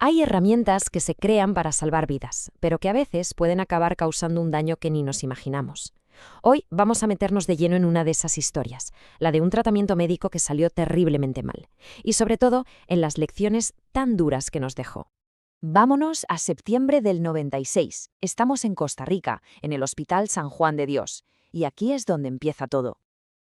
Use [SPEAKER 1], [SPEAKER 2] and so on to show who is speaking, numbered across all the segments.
[SPEAKER 1] Hay herramientas que se crean para salvar vidas, pero que a veces pueden acabar causando un daño que ni nos imaginamos. Hoy vamos a meternos de lleno en una de esas historias, la de un tratamiento médico que salió terriblemente mal, y sobre todo en las lecciones tan duras que nos dejó.
[SPEAKER 2] Vámonos a septiembre del 96. Estamos en Costa Rica, en el Hospital San Juan de Dios. Y aquí es donde empieza todo.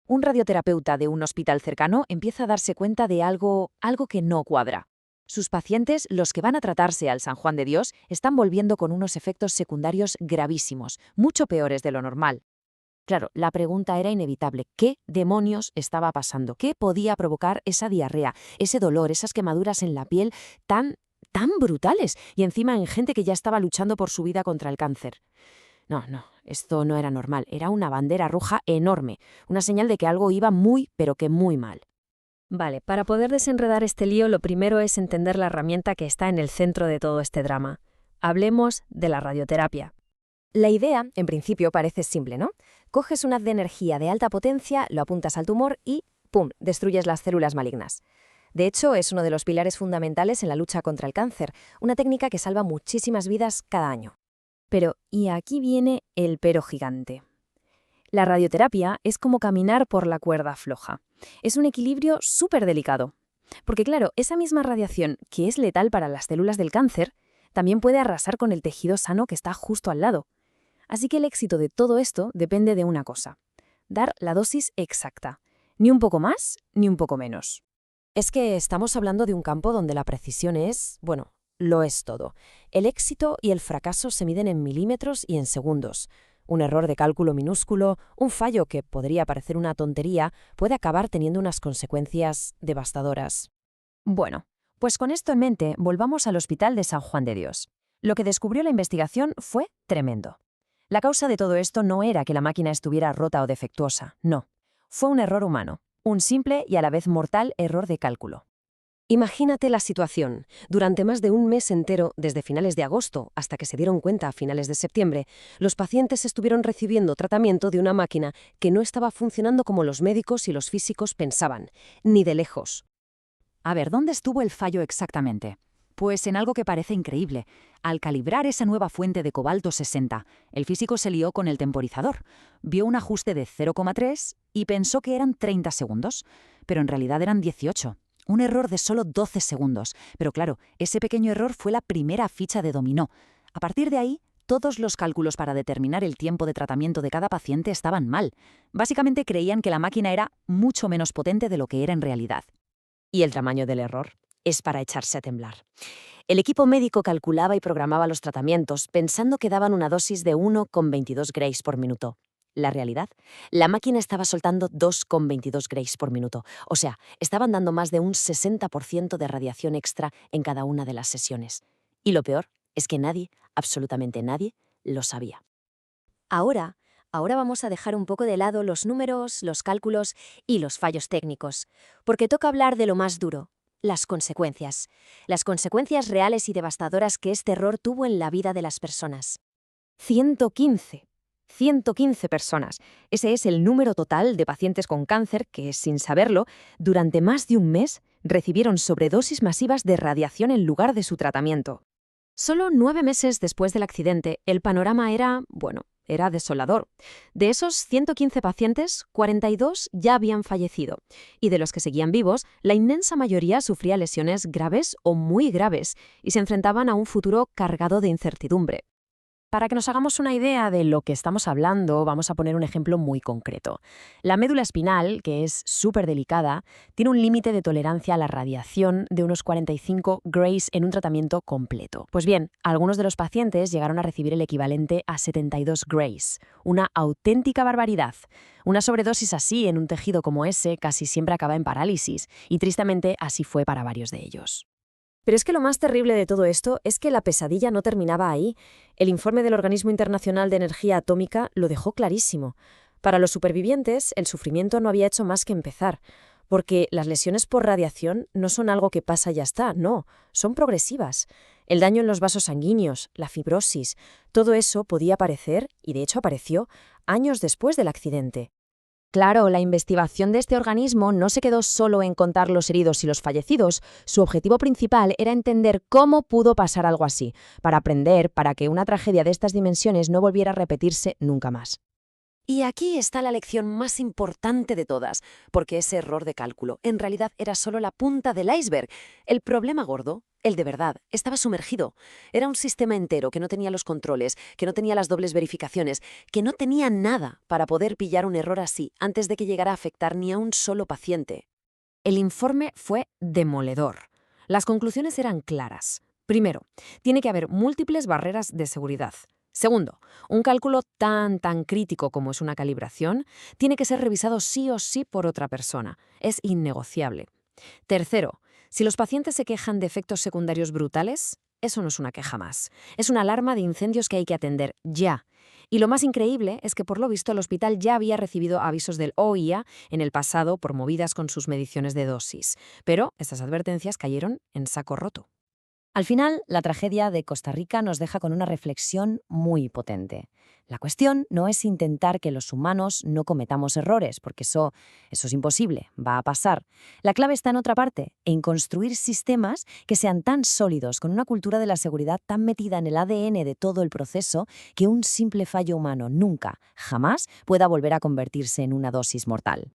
[SPEAKER 2] Un radioterapeuta de un hospital cercano empieza a darse cuenta de algo que no cuadra. Sus pacientes, los que van a tratarse al San Juan de Dios, están volviendo con unos efectos secundarios gravísimos, mucho peores de lo normal. Claro, la pregunta era inevitable. ¿Qué demonios estaba pasando? ¿Qué podía provocar esa diarrea, ese dolor, esas quemaduras en la piel tan brutales? Y encima en gente que ya estaba luchando por su vida contra el cáncer. No, esto no era normal. Era una bandera roja enorme. Una señal de que algo iba muy, pero que muy mal.
[SPEAKER 1] Vale, para poder desenredar este lío, lo primero es entender la herramienta que está en el centro de todo este drama. Hablemos de la radioterapia.
[SPEAKER 3] La idea, en principio, parece simple, ¿no? Coges un haz de energía de alta potencia, lo apuntas al tumor y ¡pum!, destruyes las células malignas. De hecho, es uno de los pilares fundamentales en la lucha contra el cáncer, una técnica que salva muchísimas vidas cada año. Pero, y aquí viene el pero gigante. La radioterapia es como caminar por la cuerda floja. Es un equilibrio súper delicado. Porque claro, esa misma radiación, que es letal para las células del cáncer, también puede arrasar con el tejido sano que está justo al lado. Así que el éxito de todo esto depende de una cosa: dar la dosis exacta. Ni un poco más, ni un poco menos.
[SPEAKER 1] Es que estamos hablando de un campo donde la precisión lo es todo. El éxito y el fracaso se miden en milímetros y en segundos. Un error de cálculo minúsculo, un fallo que podría parecer una tontería, puede acabar teniendo unas consecuencias devastadoras.
[SPEAKER 2] Bueno, pues con esto en mente, volvamos al Hospital de San Juan de Dios. Lo que descubrió la investigación fue tremendo. La causa de todo esto no era que la máquina estuviera rota o defectuosa, no. Fue un error humano, un simple y a la vez mortal error de cálculo.
[SPEAKER 1] Imagínate la situación. Durante más de un mes entero, desde finales de agosto hasta que se dieron cuenta a finales de septiembre, los pacientes estuvieron recibiendo tratamiento de una máquina que no estaba funcionando como los médicos y los físicos pensaban, ni de lejos.
[SPEAKER 2] A ver, ¿dónde estuvo el fallo exactamente? Pues en algo que parece increíble. Al calibrar esa nueva fuente de cobalto 60, el físico se lió con el temporizador. Vio un ajuste de 0,3 y pensó que eran 30 segundos, pero en realidad eran 18. Un error de solo 12 segundos. Pero claro, ese pequeño error fue la primera ficha de dominó. A partir de ahí, todos los cálculos para determinar el tiempo de tratamiento de cada paciente estaban mal. Básicamente creían que la máquina era mucho menos potente de lo que era en realidad.
[SPEAKER 1] Y el tamaño del error es para echarse a temblar. El equipo médico calculaba y programaba los tratamientos pensando que daban una dosis de 1,22 grays por minuto. La realidad, la máquina estaba soltando 2,22 grays por minuto. O sea, estaban dando más de un 60% de radiación extra en cada una de las sesiones. Y lo peor es que nadie, absolutamente nadie, lo sabía.
[SPEAKER 3] Ahora vamos a dejar un poco de lado los números, los cálculos y los fallos técnicos, porque toca hablar de lo más duro: las consecuencias. Las consecuencias reales y devastadoras que este error tuvo en la vida de las personas. 115 personas. Ese es el número total de pacientes con cáncer que, sin saberlo, durante más de un mes recibieron sobredosis masivas de radiación en lugar de su tratamiento.
[SPEAKER 1] Solo 9 meses después del accidente, el panorama era desolador. De esos 115 pacientes, 42 ya habían fallecido. Y de los que seguían vivos, la inmensa mayoría sufría lesiones graves o muy graves y se enfrentaban a un futuro cargado de incertidumbre. Para que nos hagamos una idea de lo que estamos hablando, vamos a poner un ejemplo muy concreto. La médula espinal, que es súper delicada, tiene un límite de tolerancia a la radiación de unos 45 grays en un tratamiento completo. Pues bien, algunos de los pacientes llegaron a recibir el equivalente a 72 grays. Una auténtica barbaridad. Una sobredosis así en un tejido como ese casi siempre acaba en parálisis, y tristemente así fue para varios de ellos. Pero es que lo más terrible de todo esto es que la pesadilla no terminaba ahí. El informe del Organismo Internacional de Energía Atómica lo dejó clarísimo. Para los supervivientes, el sufrimiento no había hecho más que empezar, porque las lesiones por radiación no son algo que pasa y ya está, no, son progresivas. El daño en los vasos sanguíneos, la fibrosis, todo eso podía aparecer, y de hecho apareció, años después del accidente. Claro, la investigación de este organismo no se quedó solo en contar los heridos y los fallecidos. Su objetivo principal era entender cómo pudo pasar algo así, para aprender, para que una tragedia de estas dimensiones no volviera a repetirse nunca más.
[SPEAKER 2] Y aquí está la lección más importante de todas, porque ese error de cálculo en realidad era solo la punta del iceberg. El problema gordo, el de verdad, estaba sumergido. Era un sistema entero que no tenía los controles, que no tenía las dobles verificaciones, que no tenía nada para poder pillar un error así antes de que llegara a afectar ni a un solo paciente.
[SPEAKER 3] El informe fue demoledor. Las conclusiones eran claras. Primero, tiene que haber múltiples barreras de seguridad. Segundo, un cálculo tan crítico como es una calibración tiene que ser revisado sí o sí por otra persona. Es innegociable. Tercero, si los pacientes se quejan de efectos secundarios brutales, eso no es una queja más. Es una alarma de incendios que hay que atender ya. Y lo más increíble es que por lo visto el hospital ya había recibido avisos del OIA en el pasado por movidas con sus mediciones de dosis. Pero estas advertencias cayeron en saco roto.
[SPEAKER 2] Al final, la tragedia de Costa Rica nos deja con una reflexión muy potente. La cuestión no es intentar que los humanos no cometamos errores, porque eso es imposible, va a pasar. La clave está en otra parte, en construir sistemas que sean tan sólidos, con una cultura de la seguridad tan metida en el ADN de todo el proceso, que un simple fallo humano nunca, jamás pueda volver a convertirse en una dosis mortal.